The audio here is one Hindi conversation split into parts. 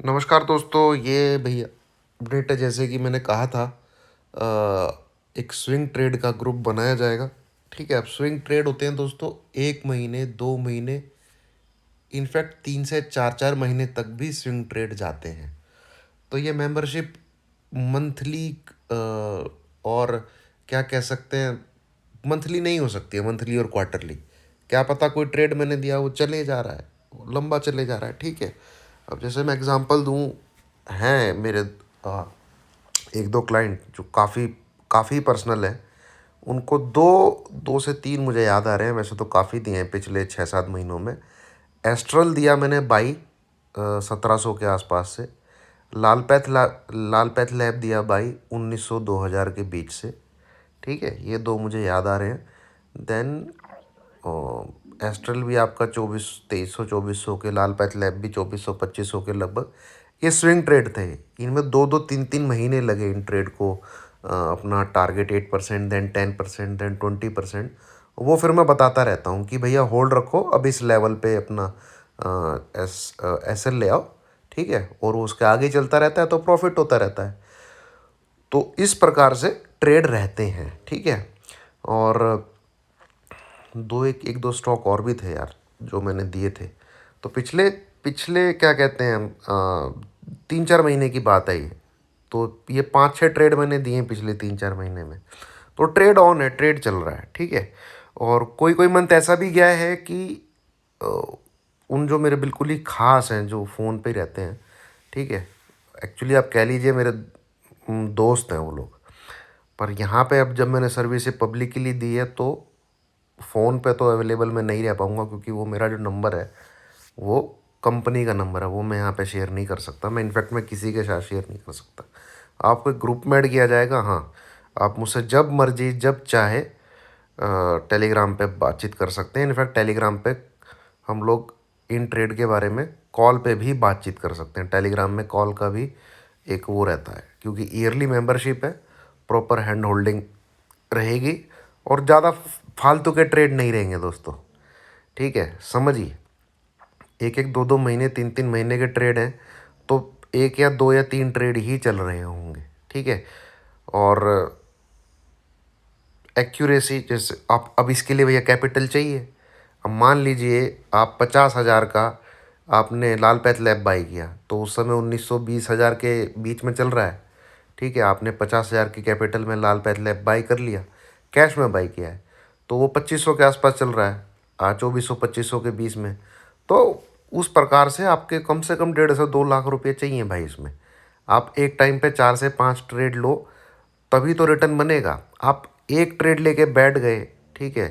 नमस्कार दोस्तों, ये भैया अपडेट है। जैसे कि मैंने कहा था, एक स्विंग ट्रेड का ग्रुप बनाया जाएगा। ठीक है, अब स्विंग ट्रेड होते हैं दोस्तों, 1 महीने 2 महीने, इनफैक्ट 3 से 4 4 महीने तक भी स्विंग ट्रेड जाते हैं। तो ये मेंबरशिप मंथली और क्या कह सकते हैं, मंथली नहीं हो सकती है, मंथली और क्वार्टरली। क्या पता कोई ट्रेड मैंने दिया वो चले जा रहा है, वो लंबा चले जा रहा है। ठीक है, अब जैसे मैं एग्जांपल दूं, हैं मेरे अ, एक दो क्लाइंट जो काफ़ी काफ़ी पर्सनल है। उनको दो दो से तीन मुझे याद आ रहे हैं, वैसे तो काफ़ी दिए हैं पिछले 6 7 महीनों में। एस्ट्रल दिया मैंने बाई 1700 के आसपास से। लाल पैथ लैब दिया बाई 1900 2000 के बीच से। ठीक है, ये दो मुझे याद आ रहे हैं। देन एस्ट्रल भी आपका 2300 के, लाल पैथ लैब भी 2400 2500 के लगभग। ये स्विंग ट्रेड थे, इनमें 2 2 3 3 महीने लगे इन ट्रेड को अपना टारगेट 8%, देन 10%, देन 20%। वो फिर मैं बताता रहता हूँ कि भैया होल्ड रखो, अब इस लेवल पे अपना एस एल ले आओ। ठीक है, और वो उसके आगे चलता रहता है तो प्रॉफिट होता रहता है। तो इस प्रकार से ट्रेड रहते हैं। ठीक है, और दो एक एक दो स्टॉक और भी थे यार जो मैंने दिए थे। तो पिछले पिछले क्या कहते हैं, 3 4 महीने की बात है ये। तो ये 5 6 ट्रेड मैंने दिए हैं पिछले 3 4 महीने में। तो ट्रेड ऑन है, ट्रेड चल रहा है। ठीक है, और कोई कोई मंथ ऐसा भी गया है कि अ, उन जो मेरे बिल्कुल ही खास हैं जो फ़ोन पे ही रहते हैं। ठीक है, एक्चुअली आप कह लीजिए मेरे दोस्त हैं वो लोग। पर यहाँ पे अब जब मैंने सर्विस पब्लिकली दी है तो फ़ोन पे तो अवेलेबल मैं नहीं रह पाऊँगा, क्योंकि वो मेरा जो नंबर है वो कंपनी का नंबर है, वो मैं यहाँ पे शेयर नहीं कर सकता। मैं इनफैक्ट मैं किसी के साथ शेयर नहीं कर सकता। आपको एक ग्रुप में ऐड किया जाएगा। हाँ, आप मुझसे जब मर्जी जब चाहे टेलीग्राम पे बातचीत कर सकते हैं। इनफैक्ट टेलीग्राम पे हम लोग इन ट्रेड के बारे में कॉल पे भी बातचीत कर सकते हैं। टेलीग्राम में कॉल का भी एक वो रहता है, क्योंकि ईयरली मेंबरशिप है, प्रॉपर हैंड होल्डिंग रहेगी, और ज़्यादा फालतू के ट्रेड नहीं रहेंगे दोस्तों। ठीक है, समझिए, एक एक 2 2 महीने 3 3 महीने के ट्रेड हैं, तो एक या दो या तीन ट्रेड ही चल रहे होंगे। ठीक है, और एक्यूरेसी, जैसे आप अब इसके लिए भैया कैपिटल चाहिए। अब मान लीजिए आप 50,000 का आपने लाल पैथ लैब बाई किया, तो उस समय 1900 20,000 के बीच में चल रहा है। ठीक है, आपने 50,000 की कैपिटल में लाल पैथ लैब बाई कर लिया, कैश में बाई किया है, तो वो 2500 के आसपास चल रहा है, 2400 2500 के बीच में। तो उस प्रकार से आपके कम से कम 1.5 से 2 लाख रुपये चाहिए भाई इसमें। आप एक टाइम पे 4 से 5 ट्रेड लो, तभी तो रिटर्न बनेगा। आप एक ट्रेड लेके बैठ गए, ठीक है,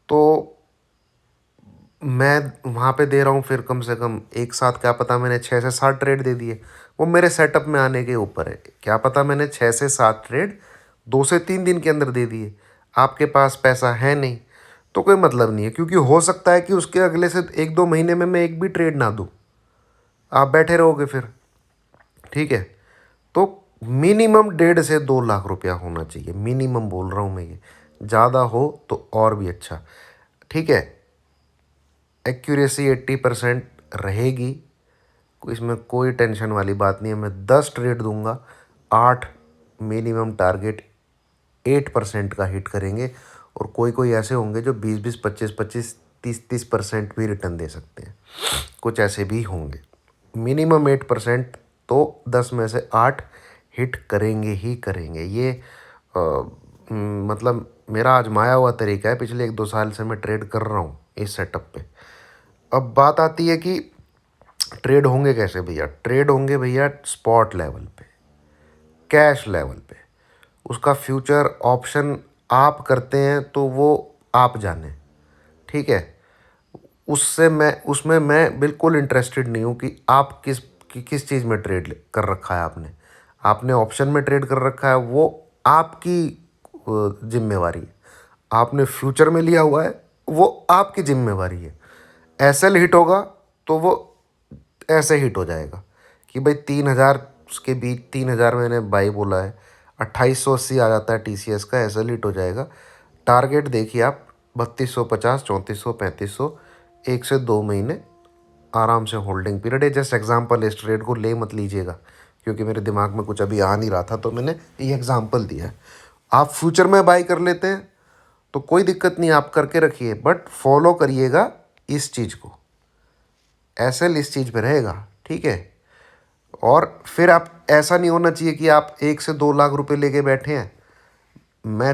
तो मैं वहाँ पे दे रहा हूँ, फिर कम से कम एक साथ क्या पता मैंने 6 से 7 ट्रेड दे दिए। वो मेरे सेटअप में आने के ऊपर है, क्या पता मैंने 6 से 7 ट्रेड 2 से 3 दिन के अंदर दे दिए। आपके पास पैसा है नहीं तो कोई मतलब नहीं है, क्योंकि हो सकता है कि उसके अगले से 1 2 महीने में मैं एक भी ट्रेड ना दूँ, आप बैठे रहोगे फिर। ठीक है, तो मिनिमम 1.5 से 2 लाख रुपया होना चाहिए, मिनिमम बोल रहा हूँ मैं ये। ज़्यादा हो तो और भी अच्छा। ठीक है, एक्यूरेसी 80% रहेगी, इसमें कोई टेंशन वाली बात नहीं है। मैं 10 ट्रेड दूंगा, 8 मिनिमम टारगेट 8% का हिट करेंगे, और कोई कोई ऐसे होंगे जो 20 20 25 25 30 30% भी रिटर्न दे सकते हैं, कुछ ऐसे भी होंगे। मिनिमम 8%, तो 10 में से 8 हिट करेंगे ही करेंगे। ये मतलब मेरा आजमाया हुआ तरीका है, पिछले 1 2 साल से मैं ट्रेड कर रहा हूँ इस सेटअप पे। अब बात आती है कि ट्रेड होंगे कैसे भैया। ट्रेड होंगे भैया स्पॉट लेवल पे, कैश लेवल पे। उसका फ्यूचर ऑप्शन आप करते हैं तो वो आप जाने। ठीक है, उससे मैं उसमें मैं बिल्कुल इंटरेस्टेड नहीं हूँ कि आप किस चीज़ में ट्रेड कर रखा है आपने। आपने ऑप्शन में ट्रेड कर रखा है, वो आपकी जिम्मेवारी है। आपने फ्यूचर में लिया हुआ है, वो आपकी जिम्मेवारी है। एसएल हिट होगा तो वो ऐसे हिट हो जाएगा कि भाई 3,000 के बीच, 3,000 मैंने बाई बोला है, 2880 आ जाता है टीसीएस का, एसएल हिट हो जाएगा। टारगेट देखिए आप, 3250 3400 3500, 1 से 2 महीने आराम से होल्डिंग पीरियड है। जस्ट एग्जांपल, इस ट्रेड को ले मत लीजिएगा क्योंकि मेरे दिमाग में कुछ अभी आ नहीं रहा था, तो मैंने ये एग्जांपल दिया है। आप फ्यूचर में बाई कर लेते हैं तो कोई दिक्कत नहीं, आप करके रखिए, बट फॉलो करिएगा इस चीज़ को। एसएल इस चीज़ पे रहेगा, ठीक है। और फिर आप, ऐसा नहीं होना चाहिए कि आप 1 से 2 लाख रुपए लेके बैठे हैं, मैं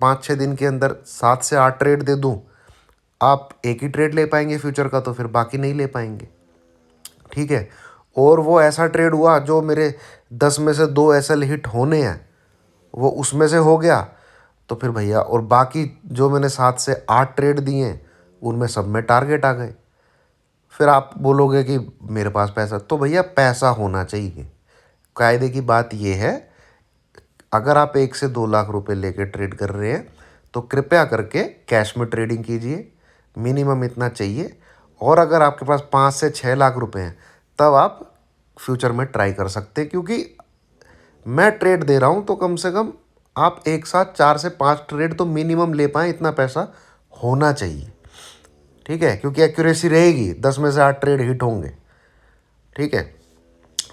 5-6 दिन के अंदर 7 से 8 ट्रेड दे दूं, आप एक ही ट्रेड ले पाएंगे फ्यूचर का, तो फिर बाकी नहीं ले पाएंगे, ठीक है। और वो ऐसा ट्रेड हुआ जो मेरे 10 में से 2 एसएल हिट होने हैं, वो उसमें से हो गया, तो फिर भैया, और बाकी जो मैंने 7 से 8 ट्रेड दिए हैं उनमें सब में टारगेट आ गए। फिर आप बोलोगे कि मेरे पास पैसा, तो भैया पैसा होना चाहिए। कायदे की बात ये है, अगर आप 1 से 2 लाख रुपए लेके ट्रेड कर रहे हैं तो कृपया करके कैश में ट्रेडिंग कीजिए, मिनिमम इतना चाहिए। और अगर आपके पास 5 से 6 लाख रुपए हैं तब आप फ्यूचर में ट्राई कर सकते हैं, क्योंकि मैं ट्रेड दे रहा हूँ तो कम से कम आप एक साथ 4 से 5 ट्रेड तो मिनिमम ले पाएँ, इतना पैसा होना चाहिए, ठीक है, क्योंकि एक्यूरेसी रहेगी, 10 में से 8 ट्रेड हिट होंगे, ठीक है।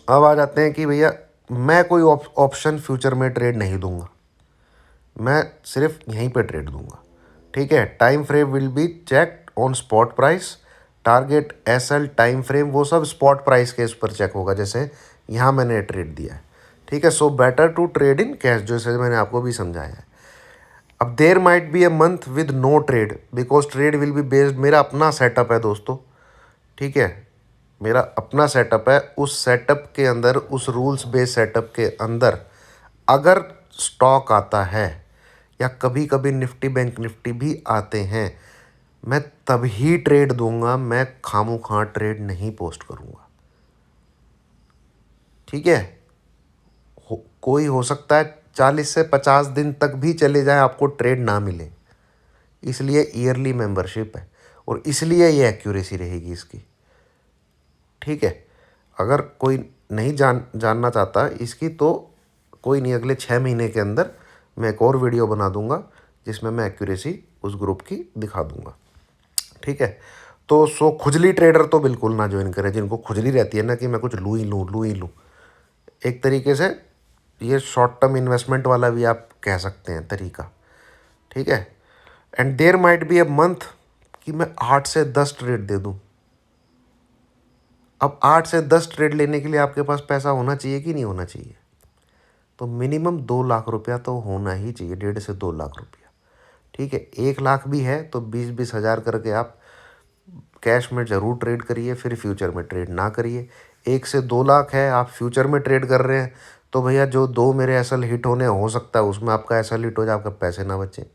अब आ जाते हैं कि भैया मैं कोई ऑप्शन फ्यूचर में ट्रेड नहीं दूंगा, मैं सिर्फ यहीं पे ट्रेड दूंगा, ठीक है। Time frame will be checked on spot price, target SL time frame वो सब स्पॉट प्राइस के इस पर चेक होगा, जैसे यहाँ मैंने ट्रेड दिया है, ठीक है। So better to trade in cash, जैसे मैंने आपको भी समझाया है। अब there might be a month with no trade because trade will be based, मेरा अपना सेटअप है दोस्तों, ठीक है, मेरा अपना सेटअप है। उस सेटअप के अंदर, उस रूल्स बेस्ड सेटअप के अंदर अगर स्टॉक आता है या कभी कभी निफ्टी बैंक निफ्टी भी आते हैं, मैं तभी ट्रेड दूंगा, मैं खामोखा ट्रेड नहीं पोस्ट करूंगा, ठीक है। कोई हो सकता है 40 से 50 दिन तक भी चले जाए आपको ट्रेड ना मिले, इसलिए ईयरली मेंबरशिप है और इसलिए ये एक्यूरेसी रहेगी इसकी, ठीक है। अगर कोई नहीं जानना चाहता इसकी, तो कोई नहीं, अगले 6 महीने के अंदर मैं एक और वीडियो बना दूंगा जिसमें मैं एक्यूरेसी उस ग्रुप की दिखा दूंगा, ठीक है। तो खुजली ट्रेडर तो बिल्कुल ना ज्वाइन करें, जिनको खुजली रहती है ना कि मैं कुछ लूँ ही लूँ। एक तरीके से ये शॉर्ट टर्म इन्वेस्टमेंट वाला भी आप कह सकते हैं तरीका, ठीक है। And there might be a month कि मैं 8 से 10 ट्रेड दे दूं। अब 8 से 10 ट्रेड लेने के लिए आपके पास पैसा होना चाहिए कि नहीं होना चाहिए, तो मिनिमम 2 लाख रुपया तो होना ही चाहिए, 1.5 से 2 लाख रुपया, ठीक है। 1 लाख भी है तो 20-20 हज़ार करके आप कैश में ज़रूर ट्रेड करिए, फिर फ्यूचर में ट्रेड ना करिए। 1 से 2 लाख है, आप फ्यूचर में ट्रेड कर रहे हैं, तो भैया जो 2 मेरे एसएल हिट होने हो सकता है उसमें आपका एसएल हिट हो जाए, आपका पैसे ना बचे,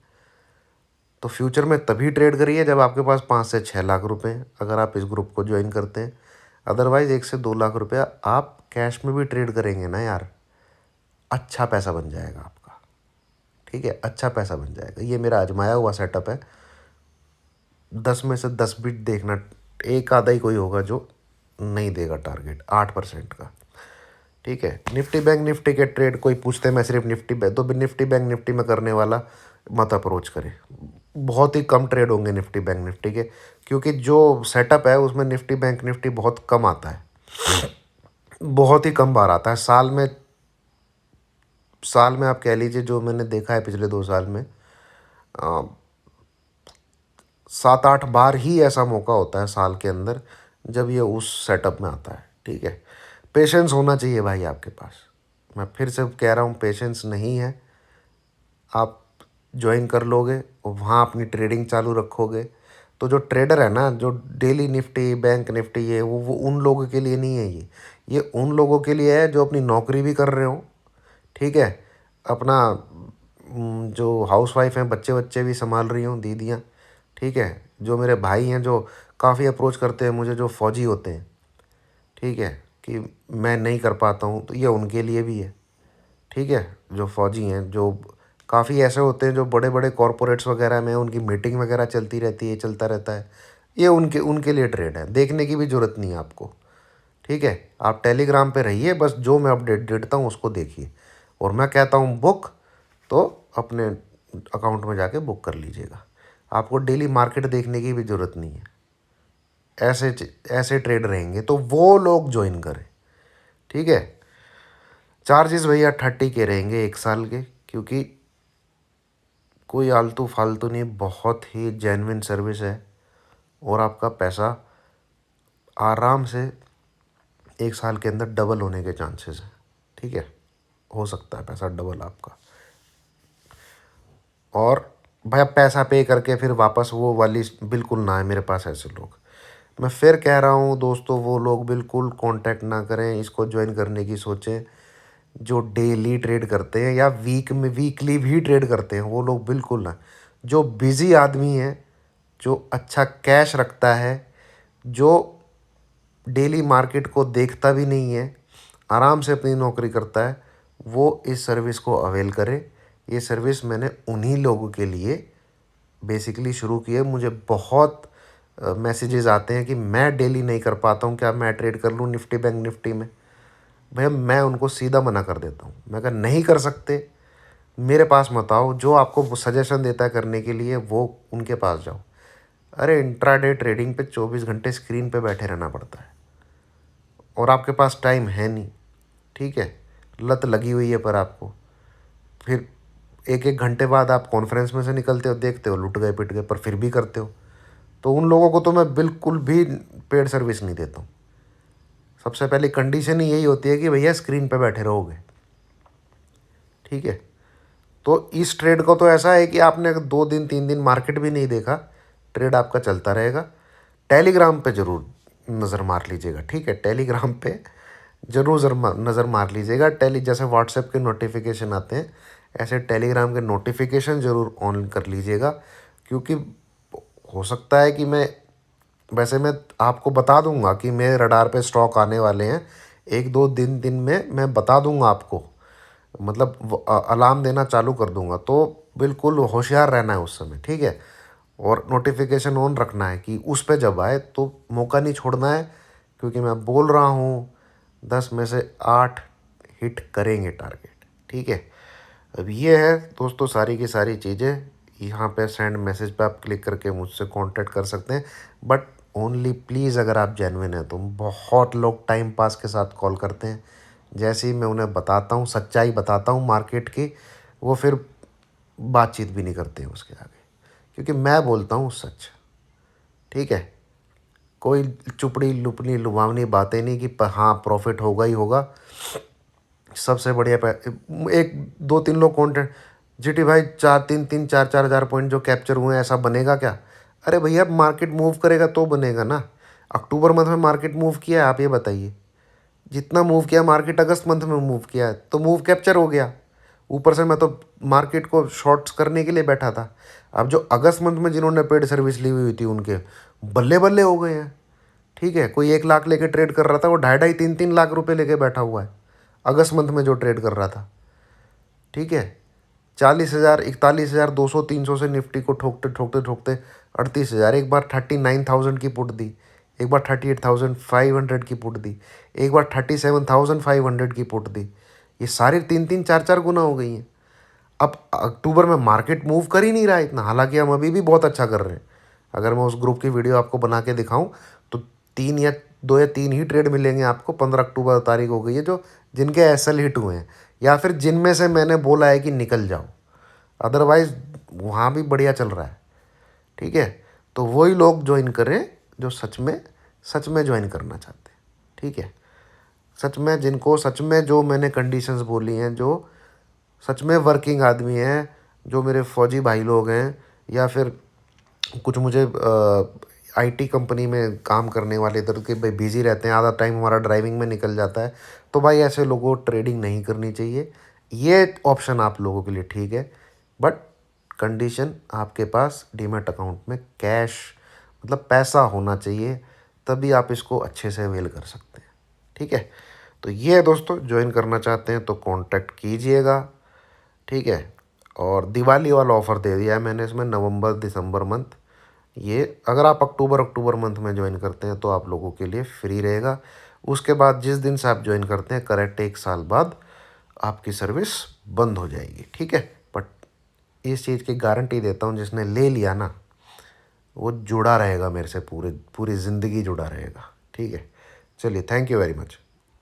तो फ्यूचर में तभी ट्रेड करिए जब आपके पास 5 से 6 लाख रुपए हैं, अगर आप इस ग्रुप को ज्वाइन करते हैं। अदरवाइज़ 1 से 2 लाख रुपया आप कैश में भी ट्रेड करेंगे ना यार, अच्छा पैसा बन जाएगा आपका, ठीक है, अच्छा पैसा बन जाएगा। ये मेरा आजमाया हुआ सेटअप है। 10 में से 10 बिट देखना, एक आधा ही कोई होगा जो नहीं देगा टारगेट 8% का, ठीक है। निफ्टी बैंक निफ्टी के ट्रेड कोई पूछते हैं, मैं सिर्फ निफ्टी बैंक, तो भी निफ्टी बैंक निफ्टी में करने वाला मत अप्रोच करें, बहुत ही कम ट्रेड होंगे निफ्टी बैंक निफ्टी के, क्योंकि जो सेटअप है उसमें निफ्टी बैंक निफ्टी बहुत कम आता है, बहुत ही कम बार आता है साल में आप कह लीजिए, जो मैंने देखा है पिछले 2 साल में 7-8 बार ही ऐसा मौका होता है साल के अंदर जब ये उस सेटअप में आता है, ठीक है। पेशेंस होना चाहिए भाई आपके पास, मैं फिर से कह रहा हूँ, पेशेंस नहीं है, आप ज्वाइन कर लोगे और वहाँ अपनी ट्रेडिंग चालू रखोगे, तो जो ट्रेडर है ना, जो डेली निफ्टी बैंक निफ्टी ये वो उन लोगों के लिए नहीं है, ये उन लोगों के लिए है जो अपनी नौकरी भी कर रहे हो, ठीक है, अपना जो हाउसवाइफ हैं, बच्चे बच्चे भी संभाल रही हूँ दीदियाँ, ठीक है, जो मेरे भाई हैं जो काफ़ी अप्रोच करते हैं मुझे, जो फौजी होते हैं, ठीक है, कि मैं नहीं कर पाता हूँ, तो ये उनके लिए भी है, ठीक है। जो फौजी हैं, जो काफ़ी ऐसे होते हैं जो बड़े बड़े कॉरपोरेट्स वगैरह में उनकी मीटिंग वगैरह चलती रहती है, चलता रहता है, ये उनके उनके लिए ट्रेड है, देखने की भी ज़रूरत नहीं है आपको, ठीक है। आप टेलीग्राम पे रहिए, बस जो मैं अपडेट देता हूँ उसको देखिए, और मैं कहता हूँ बुक, तो अपने अकाउंट में जाके बुक कर लीजिएगा, आपको डेली मार्केट देखने की भी ज़रूरत नहीं है, ऐसे ट्रेड रहेंगे तो वो लोग ज्वाइन करें। ठीक है, चार्जेस भैया 30 के रहेंगे 1 साल के, क्योंकि कोई आलतू फालतू नहीं, बहुत ही जेन्युइन सर्विस है और आपका पैसा आराम से 1 साल के अंदर डबल होने के चांसेस हैं। ठीक है, हो सकता है पैसा डबल आपका। और भैया पैसा पे करके फिर वापस वो वाली बिल्कुल ना है मेरे पास ऐसे लोग। मैं फिर कह रहा हूँ दोस्तों, वो लोग बिल्कुल कांटेक्ट ना करें, इसको ज्वाइन करने की सोचें जो डेली ट्रेड करते हैं या वीकली भी ट्रेड करते हैं, वो लोग बिल्कुल ना। जो बिज़ी आदमी है, जो अच्छा कैश रखता है, जो डेली मार्केट को देखता भी नहीं है, आराम से अपनी नौकरी करता है, वो इस सर्विस को अवेल करे। ये सर्विस मैंने उन्हीं लोगों के लिए बेसिकली शुरू की है। मुझे बहुत मैसेजेस आते हैं कि मैं डेली नहीं कर पाता हूँ, क्या मैं ट्रेड कर लूँ निफ्टी बैंक निफ्टी में। भैया मैं उनको सीधा मना कर देता हूँ, मैं कहा नहीं कर सकते, मेरे पास मत आओ। जो आपको सजेशन देता है करने के लिए वो उनके पास जाओ। अरे इंट्राडे ट्रेडिंग पे 24 घंटे स्क्रीन पे बैठे रहना पड़ता है और आपके पास टाइम है नहीं। ठीक है, लत लगी हुई है पर आपको, फिर 1-1 घंटे बाद आप कॉन्फ्रेंस में से निकलते हो, देखते हो लुट गए पिट गए, पर फिर भी करते हो। तो उन लोगों को तो मैं बिल्कुल भी पेड सर्विस नहीं देता हूँ। सबसे पहली कंडीशन ही यही होती है कि भैया स्क्रीन पे बैठे रहोगे। ठीक है, तो इस ट्रेड को तो ऐसा है कि आपने अगर 2 दिन 3 दिन मार्केट भी नहीं देखा, ट्रेड आपका चलता रहेगा। टेलीग्राम पे ज़रूर नज़र मार लीजिएगा। ठीक है, टेलीग्राम पे ज़रूर नज़र मार लीजिएगा। जैसे व्हाट्सएप के नोटिफिकेशन आते हैं, ऐसे टेलीग्राम के नोटिफिकेशन ज़रूर ऑन कर लीजिएगा, क्योंकि हो सकता है कि वैसे मैं आपको बता दूंगा कि मेरे रडार पे स्टॉक आने वाले हैं 1-2 दिन में, मैं बता दूंगा आपको, मतलब अलार्म देना चालू कर दूंगा। तो बिल्कुल होशियार रहना है उस समय। ठीक है, और नोटिफिकेशन ऑन रखना है कि उस पे जब आए तो मौका नहीं छोड़ना है, क्योंकि मैं बोल रहा हूँ 10 में से 8 हिट करेंगे टारगेट। ठीक है, अब ये है दोस्तों सारी की सारी चीज़ें। यहाँ पे सेंड मैसेज पे आप क्लिक करके मुझसे कांटेक्ट कर सकते हैं, बट ओनली प्लीज़ अगर आप जेन्युइन हैं तो। बहुत लोग टाइम पास के साथ कॉल करते हैं, जैसे ही मैं उन्हें बताता हूँ, सच्चाई बताता हूँ मार्केट की, वो फिर बातचीत भी नहीं करते हैं उसके आगे, क्योंकि मैं बोलता हूँ सच। ठीक है, कोई चुपड़ी लुपनी लुभावनी बातें नहीं कि हाँ प्रॉफिट होगा ही होगा। सबसे बढ़िया 1-2-3 लोग कॉन्टेंट, जीटी भाई 4-3-4 हज़ार पॉइंट जो कैप्चर हुए हैं, ऐसा बनेगा क्या? अरे भैया मार्केट मूव करेगा तो बनेगा ना। अक्टूबर मंथ में मार्केट मूव किया है, आप ये बताइए। जितना मूव किया मार्केट अगस्त मंथ में मूव किया है, तो मूव कैप्चर हो गया। ऊपर से मैं तो मार्केट को शॉर्ट्स करने के लिए बैठा था। अब जो अगस्त मंथ में जिन्होंने पेड सर्विस ली हुई थी उनके बल्ले बल्ले हो गए हैं। ठीक है, कोई 1 लाख लेके ट्रेड कर रहा था, वो 2.5-3 लाख रुपए लेके बैठा हुआ है अगस्त मंथ में जो ट्रेड कर रहा था। ठीक है, 40,000 41,200 300 से निफ्टी को ठोकते ठोकते ठोकते 38,000, एक बार 39,000 की पुट दी, एक बार 38,500 की पुट दी, एक बार 37,500 की पुट दी। ये सारी 3-3 4-4 गुना हो गई हैं। अब अक्टूबर में मार्केट मूव कर ही नहीं रहा है इतना, हालांकि हम अभी भी बहुत अच्छा कर रहे हैं। अगर मैं उस ग्रुप की वीडियो आपको बना के दिखाऊं तो 2 या 3 ही ट्रेड मिलेंगे आपको। 15 अक्टूबर तारीख हो गई है, जो जिनके एसएल हिट हुए हैं या फिर जिनमें से मैंने बोला है कि निकल जाओ, अदरवाइज वहाँ भी बढ़िया चल रहा है। ठीक है, तो वही लोग ज्वाइन करें जो सच में ज्वाइन करना चाहते हैं। ठीक है, सच में जिनको सच में जो मैंने कंडीशंस बोली हैं, जो सच में वर्किंग आदमी हैं, जो मेरे फौजी भाई लोग हैं, या फिर कुछ मुझे आईटी कंपनी में काम करने वाले इधर के भाई बिजी रहते हैं, आधा टाइम हमारा ड्राइविंग में निकल जाता है, तो भाई ऐसे लोगों को ट्रेडिंग नहीं करनी चाहिए। ये ऑप्शन आप लोगों के लिए ठीक है, बट कंडीशन आपके पास डीमैट अकाउंट में कैश मतलब पैसा होना चाहिए, तभी आप इसको अच्छे से अवेल कर सकते हैं। ठीक है, तो ये है दोस्तों, ज्वाइन करना चाहते हैं तो कांटेक्ट कीजिएगा। ठीक है, और दिवाली वाला ऑफ़र दे दिया है मैंने इसमें, नवंबर दिसंबर मंथ। ये अगर आप अक्टूबर मंथ में ज्वाइन करते हैं तो आप लोगों के लिए फ्री रहेगा। उसके बाद जिस दिन से आप ज्वाइन करते हैं करेक्ट 1 साल बाद आपकी सर्विस बंद हो जाएगी। ठीक है, बट इस चीज़ की गारंटी देता हूँ, जिसने ले लिया ना वो जुड़ा रहेगा मेरे से, पूरी ज़िंदगी जुड़ा रहेगा। ठीक है, चलिए, थैंक यू वेरी मच।